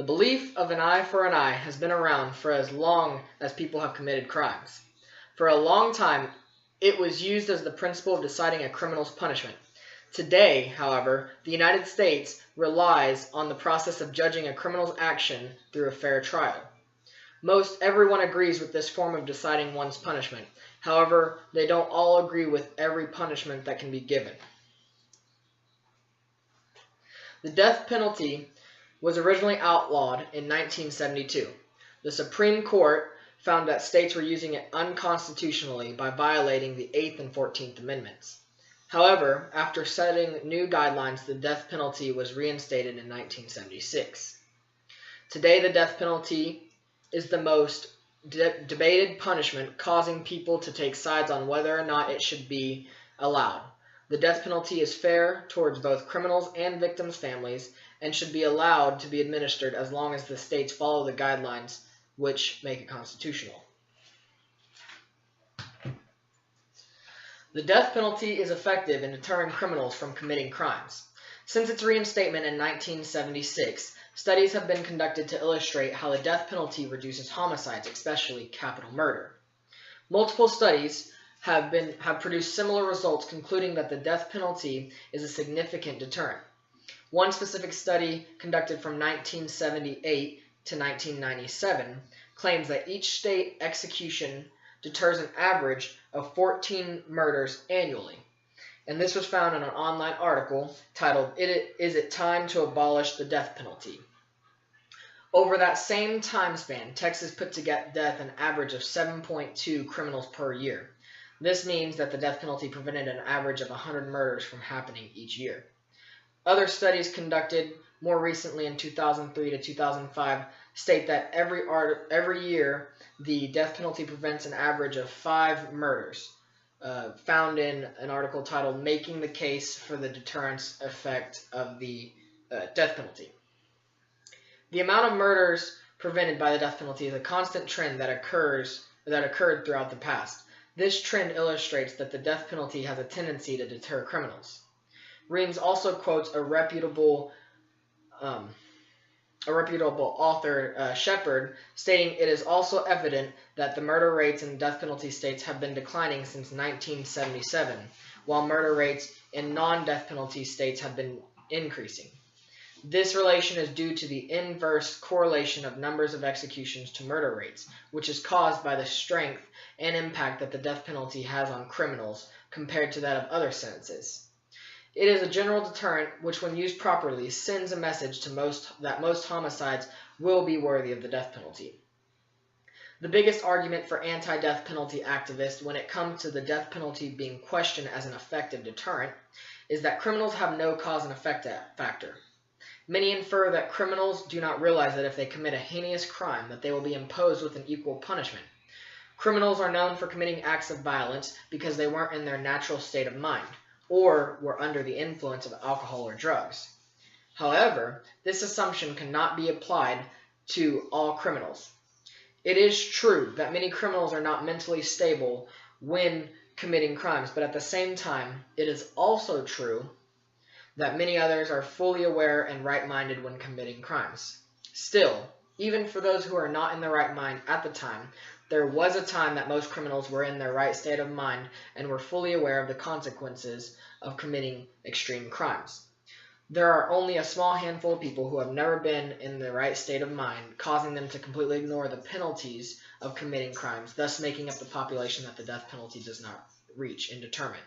belief of an eye for an eye has been around for as long as people have committed crimes. For a long time, it was used as the principle of deciding a criminal's punishment. Today, however, the United States relies on the process of judging a criminal's action through a fair trial. Most everyone agrees with this form of deciding one's punishment. However, they don't all agree with every punishment that can be given. The death penalty was originally outlawed in 1972. The Supreme Court found that states were using it unconstitutionally by violating the 8th and 14th Amendments. However, after setting new guidelines, the death penalty was reinstated in 1976. Today, the death penalty is the most debated punishment, causing people to take sides on whether or not it should be allowed. The death penalty is fair towards both criminals and victims' families and should be allowed to be administered as long as the states follow the guidelines which make it constitutional. The death penalty is effective in deterring criminals from committing crimes. Since its reinstatement in 1976, studies have been conducted to illustrate how the death penalty reduces homicides, especially capital murder. Multiple studies have produced similar results, concluding that the death penalty is a significant deterrent. One specific study conducted from 1978 to 1997 claims that each state execution deters an average of 14 murders annually. And this was found in an online article titled, "Is it Time to Abolish the Death Penalty?" Over that same time span, Texas put to death an average of 7.2 criminals per year. This means that the death penalty prevented an average of 100 murders from happening each year. Other studies conducted more recently in 2003 to 2005 state that every year the death penalty prevents an average of 5 murders, found in an article titled "Making the Case for the Deterrence Effect of the Death Penalty." The amount of murders prevented by the death penalty is a constant trend that occurred throughout the past. This trend illustrates that the death penalty has a tendency to deter criminals. Reams also quotes a reputable author, Shepard, stating, "It is also evident that the murder rates in death penalty states have been declining since 1977, while murder rates in non-death penalty states have been increasing. This relation is due to the inverse correlation of numbers of executions to murder rates, which is caused by the strength and impact that the death penalty has on criminals compared to that of other sentences. It is a general deterrent which, when used properly, sends a message to that most homicides will be worthy of the death penalty." The biggest argument for anti-death penalty activists when it comes to the death penalty being questioned as an effective deterrent is that criminals have no cause and effect factor. Many infer that criminals do not realize that if they commit a heinous crime, that they will be imposed with an equal punishment. Criminals are known for committing acts of violence because they weren't in their natural state of mind, or were under the influence of alcohol or drugs. However, this assumption cannot be applied to all criminals. It is true that many criminals are not mentally stable when committing crimes, but at the same time, it is also true that many others are fully aware and right-minded when committing crimes. Still, even for those who are not in the right mind at the time, there was a time that most criminals were in their right state of mind and were fully aware of the consequences of committing extreme crimes. There are only a small handful of people who have never been in the right state of mind, causing them to completely ignore the penalties of committing crimes, thus making up the population that the death penalty does not reach and determine.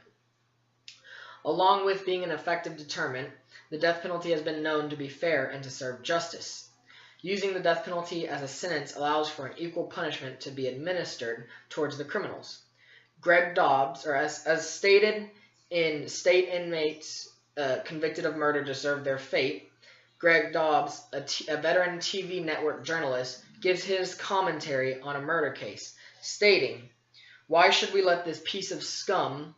Along with being an effective deterrent, the death penalty has been known to be fair and to serve justice. Using the death penalty as a sentence allows for an equal punishment to be administered towards the criminals. Greg Dobbs, or as stated in State Inmates Convicted of Murder Deserve Their Fate, Greg Dobbs, a veteran TV network journalist, gives his commentary on a murder case, stating, "Why should we let this piece of scum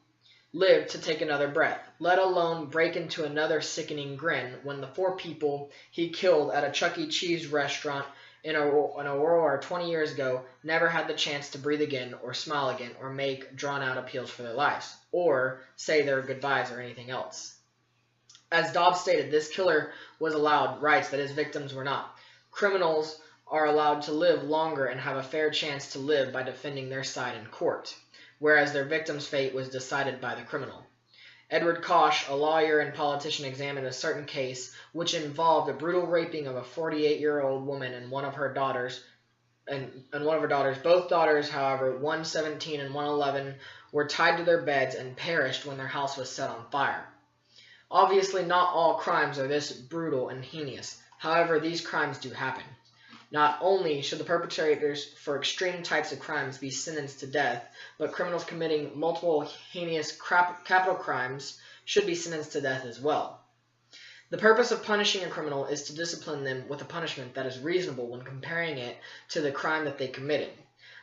live to take another breath, let alone break into another sickening grin when the 4 people he killed at a Chuck E. Cheese restaurant in Aurora 20 years ago never had the chance to breathe again or smile again or make drawn-out appeals for their lives, or say their goodbyes or anything else." As Dobbs stated, this killer was allowed rights that his victims were not. criminals are allowed to live longer and have a fair chance to live by defending their side in court, whereas their victim's fate was decided by the criminal. Edward Koch, a lawyer and politician, examined a certain case which involved a brutal raping of a 48-year-old woman and one of her daughters. Both daughters, however, one 17 and one 11, were tied to their beds and perished when their house was set on fire. Obviously, not all crimes are this brutal and heinous. However, these crimes do happen. Not only should the perpetrators for extreme types of crimes be sentenced to death, but criminals committing multiple heinous capital crimes should be sentenced to death as well. The purpose of punishing a criminal is to discipline them with a punishment that is reasonable when comparing it to the crime that they committed.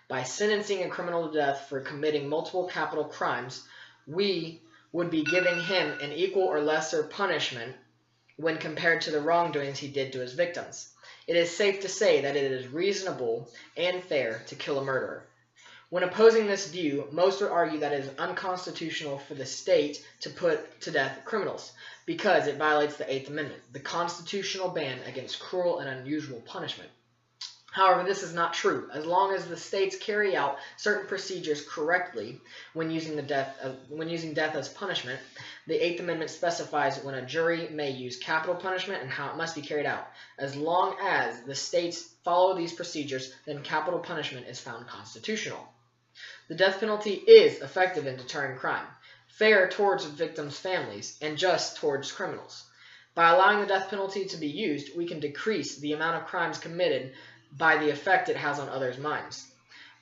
By sentencing a criminal to death for committing multiple capital crimes, we would be giving him an equal or lesser punishment when compared to the wrongdoings he did to his victims. It is safe to say that it is reasonable and fair to kill a murderer. When opposing this view, most would argue that it is unconstitutional for the state to put to death criminals, because it violates the Eighth Amendment, the constitutional ban against cruel and unusual punishment. However, this is not true. As long as the states carry out certain procedures correctly when using death as punishment, the Eighth Amendment specifies when a jury may use capital punishment and how it must be carried out. As long as the states follow these procedures, then capital punishment is found constitutional. The death penalty is effective in deterring crime, fair towards victims' families, and just towards criminals. By allowing the death penalty to be used, we can decrease the amount of crimes committed by the effect it has on others' minds.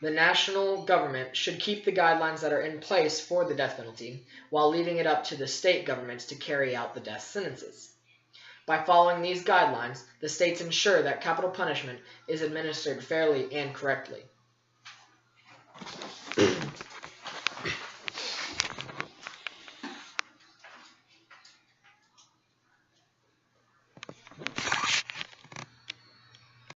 The national government should keep the guidelines that are in place for the death penalty, while leaving it up to the state governments to carry out the death sentences. By following these guidelines, the states ensure that capital punishment is administered fairly and correctly.